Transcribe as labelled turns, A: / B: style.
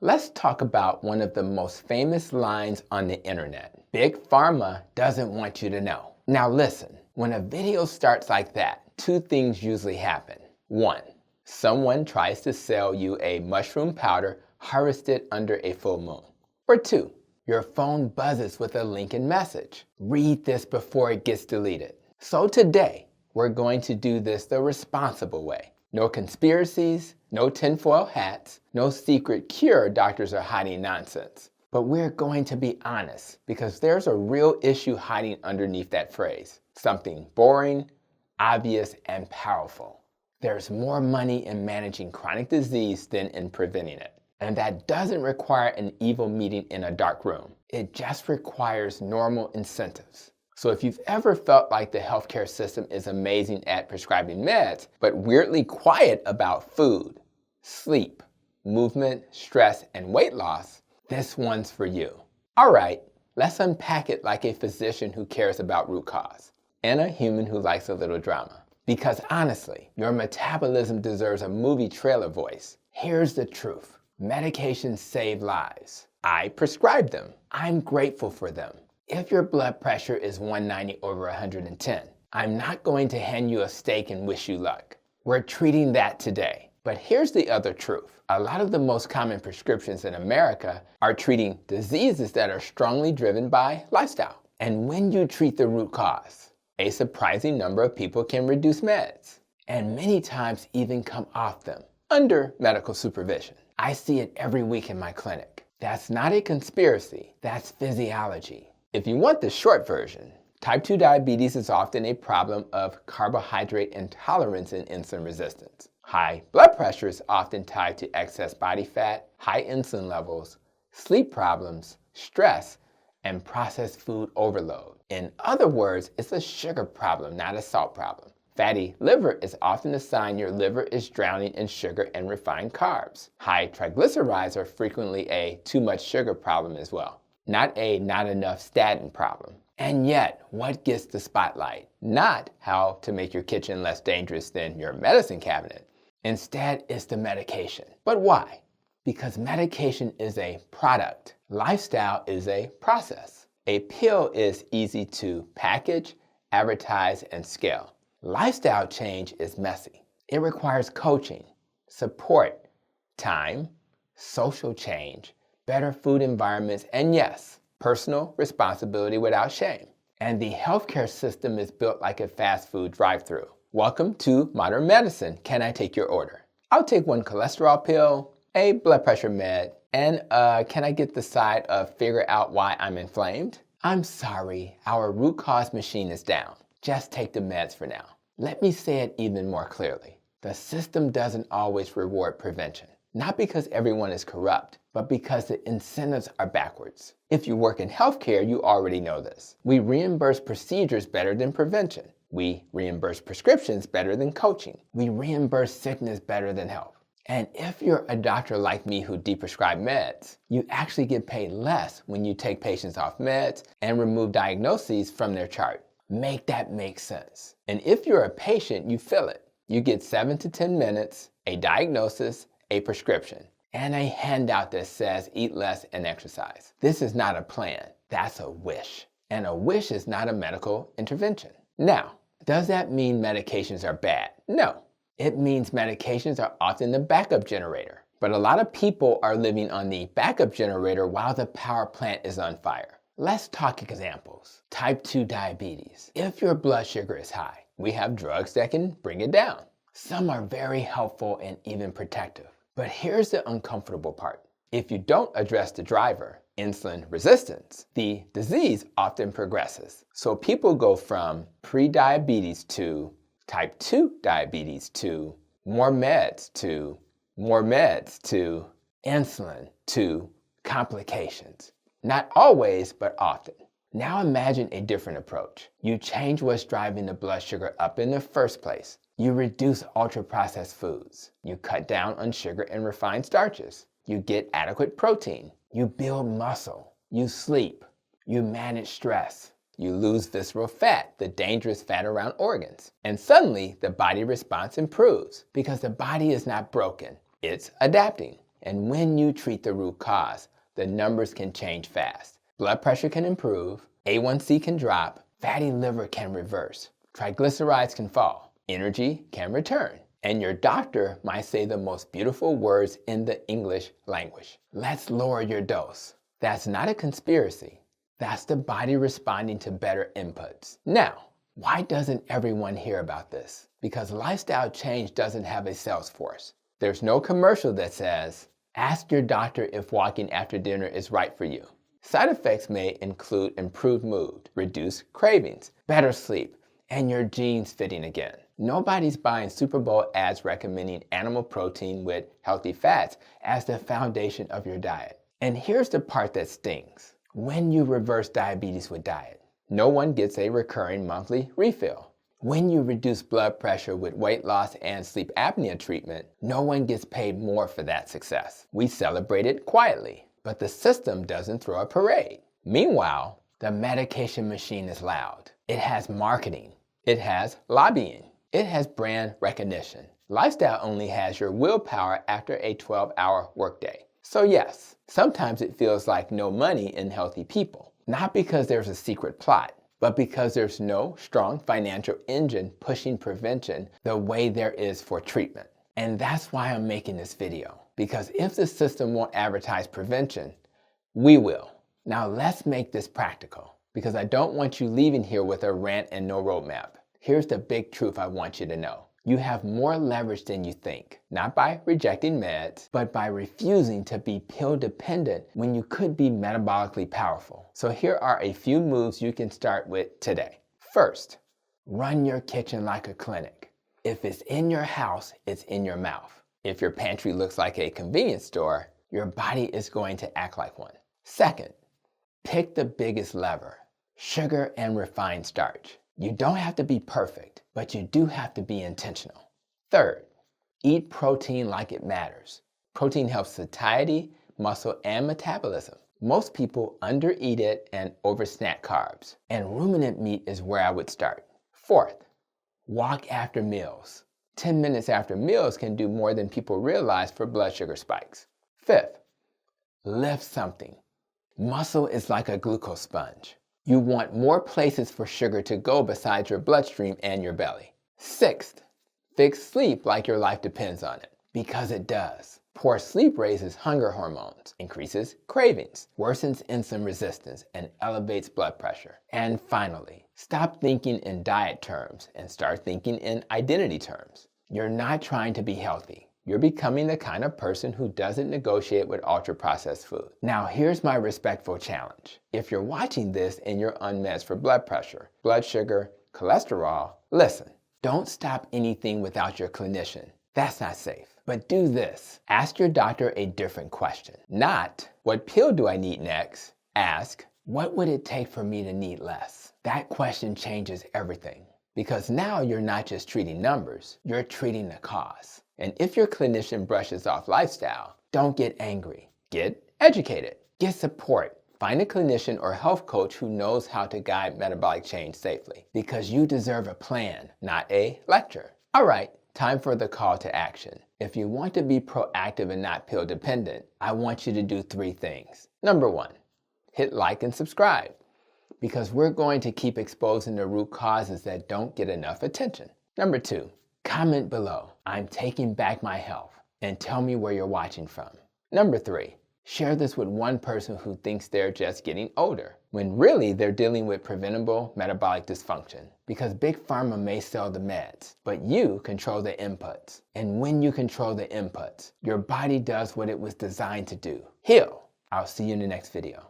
A: Let's talk about one of the most famous lines on the internet. Big Pharma doesn't want you to know. Now listen, when a video starts like that, two things usually happen. One, someone tries to sell you a mushroom powder harvested under a full moon. Or two, your phone buzzes with a link and message. Read this before it gets deleted. So today, we're going to do this the responsible way. No conspiracies, no tinfoil hats, no secret cure doctors are hiding nonsense. But we're going to be honest because there's a real issue hiding underneath that phrase. Something boring, obvious, and powerful. There's more money in managing chronic disease than in preventing it. And that doesn't require an evil meeting in a dark room. It just requires normal incentives. So if you've ever felt like the healthcare system is amazing at prescribing meds, but weirdly quiet about food, sleep, movement, stress, and weight loss, this one's for you. All right, let's unpack it like a physician who cares about root cause and a human who likes a little drama. Because honestly, your metabolism deserves a movie trailer voice. Here's the truth. Medications save lives. I prescribe them. I'm grateful for them. If your blood pressure is 190 over 110, I'm not going to hand you a steak and wish you luck. We're treating that today. But here's the other truth. A lot of the most common prescriptions in America are treating diseases that are strongly driven by lifestyle. And when you treat the root cause, a surprising number of people can reduce meds, and many times even come off them under medical supervision. I see it every week in my clinic. That's not a conspiracy, that's physiology. If you want the short version, type 2 diabetes is often a problem of carbohydrate intolerance and insulin resistance. High blood pressure is often tied to excess body fat, high insulin levels, sleep problems, stress, and processed food overload. In other words, it's a sugar problem, not a salt problem. Fatty liver is often a sign your liver is drowning in sugar and refined carbs. High triglycerides are frequently a too much sugar problem as well, not a not enough statin problem. And yet, what gets the spotlight? Not how to make your kitchen less dangerous than your medicine cabinet. Instead, it's the medication. But why? Because medication is a product. Lifestyle is a process. A pill is easy to package, advertise, and scale. Lifestyle change is messy. It requires coaching, support, time, social change, better food environments, and yes, personal responsibility without shame. And the healthcare system is built like a fast food drive-thru. Welcome to modern medicine. Can I take your order? I'll take one cholesterol pill, a blood pressure med, and can I get the side of figure out why I'm inflamed? I'm sorry, our root cause machine is down. Just take the meds for now. Let me say it even more clearly. The system doesn't always reward prevention. Not because everyone is corrupt, but because the incentives are backwards. If you work in healthcare, you already know this. We reimburse procedures better than prevention. We reimburse prescriptions better than coaching. We reimburse sickness better than health. And if you're a doctor like me who deprescribe meds, you actually get paid less when you take patients off meds and remove diagnoses from their chart. Make that make sense. And if you're a patient, you feel it. You get 7 to 10 minutes, a diagnosis, a prescription, and a handout that says eat less and exercise. This is not a plan, that's a wish. And a wish is not a medical intervention. Now, does that mean medications are bad? No. It means medications are often the backup generator. But a lot of people are living on the backup generator while the power plant is on fire. Let's talk examples. Type 2 diabetes. If your blood sugar is high, we have drugs that can bring it down. Some are very helpful and even protective. But here's the uncomfortable part. If you don't address the driver, insulin resistance, the disease often progresses. So people go from pre-diabetes to type 2 diabetes to more meds to more meds to insulin to complications. Not always, but often. Now imagine a different approach. You change what's driving the blood sugar up in the first place. You reduce ultra-processed foods. You cut down on sugar and refined starches. You get adequate protein. You build muscle. You sleep. You manage stress. You lose visceral fat, the dangerous fat around organs. And suddenly, the body response improves because the body is not broken. It's adapting. And when you treat the root cause, the numbers can change fast. Blood pressure can improve, A1C can drop, fatty liver can reverse, triglycerides can fall, energy can return, and your doctor might say the most beautiful words in the English language. Let's lower your dose. That's not a conspiracy. That's the body responding to better inputs. Now, why doesn't everyone hear about this? Because lifestyle change doesn't have a sales force. There's no commercial that says, ask your doctor if walking after dinner is right for you. Side effects may include improved mood, reduced cravings, better sleep, and your genes fitting again. Nobody's buying Super Bowl ads recommending animal protein with healthy fats as the foundation of your diet. And here's the part that stings. When you reverse diabetes with diet, no one gets a recurring monthly refill. When you reduce blood pressure with weight loss and sleep apnea treatment, no one gets paid more for that success. We celebrate it quietly, but the system doesn't throw a parade. Meanwhile, the medication machine is loud. It has marketing. It has lobbying. It has brand recognition. Lifestyle only has your willpower after a 12-hour workday. So yes, sometimes it feels like no money in healthy people. Not because there's a secret plot, but because there's no strong financial engine pushing prevention the way there is for treatment. And that's why I'm making this video. Because if the system won't advertise prevention, we will. Now let's make this practical, because I don't want you leaving here with a rant and no roadmap. Here's the big truth I want you to know. You have more leverage than you think, not by rejecting meds, but by refusing to be pill dependent when you could be metabolically powerful. So here are a few moves you can start with today. First, run your kitchen like a clinic. If it's in your house, it's in your mouth. If your pantry looks like a convenience store, your body is going to act like one. Second, pick the biggest lever, sugar and refined starch. You don't have to be perfect, but you do have to be intentional. Third, eat protein like it matters. Protein helps satiety, muscle, and metabolism. Most people undereat it and oversnack carbs, and ruminant meat is where I would start. Fourth, walk after meals. 10 minutes after meals can do more than people realize for blood sugar spikes. Fifth, lift something. Muscle is like a glucose sponge. You want more places for sugar to go besides your bloodstream and your belly. Sixth, fix sleep like your life depends on it, because it does. Poor sleep raises hunger hormones, increases cravings, worsens insulin resistance, and elevates blood pressure. And finally, stop thinking in diet terms and start thinking in identity terms. You're not trying to be healthy. You're becoming the kind of person who doesn't negotiate with ultra-processed food. Now, here's my respectful challenge. If you're watching this and you're on meds for blood pressure, blood sugar, cholesterol, listen, don't stop anything without your clinician. That's not safe. But do this. Ask your doctor a different question. Not, what pill do I need next? Ask, what would it take for me to need less? That question changes everything. Because now you're not just treating numbers, you're treating the cause. And if your clinician brushes off lifestyle, don't get angry. Get educated. Get support. Find a clinician or health coach who knows how to guide metabolic change safely. Because you deserve a plan, not a lecture. All right, time for the call to action. If you want to be proactive and not pill dependent, I want you to do 3 things. Number 1, hit like and subscribe. Because we're going to keep exposing the root causes that don't get enough attention. Number 2, comment below, I'm taking back my health, and tell me where you're watching from. Number 3, share this with one person who thinks they're just getting older, when really they're dealing with preventable metabolic dysfunction. Because Big Pharma may sell the meds, but you control the inputs. And when you control the inputs, your body does what it was designed to do, heal. I'll see you in the next video.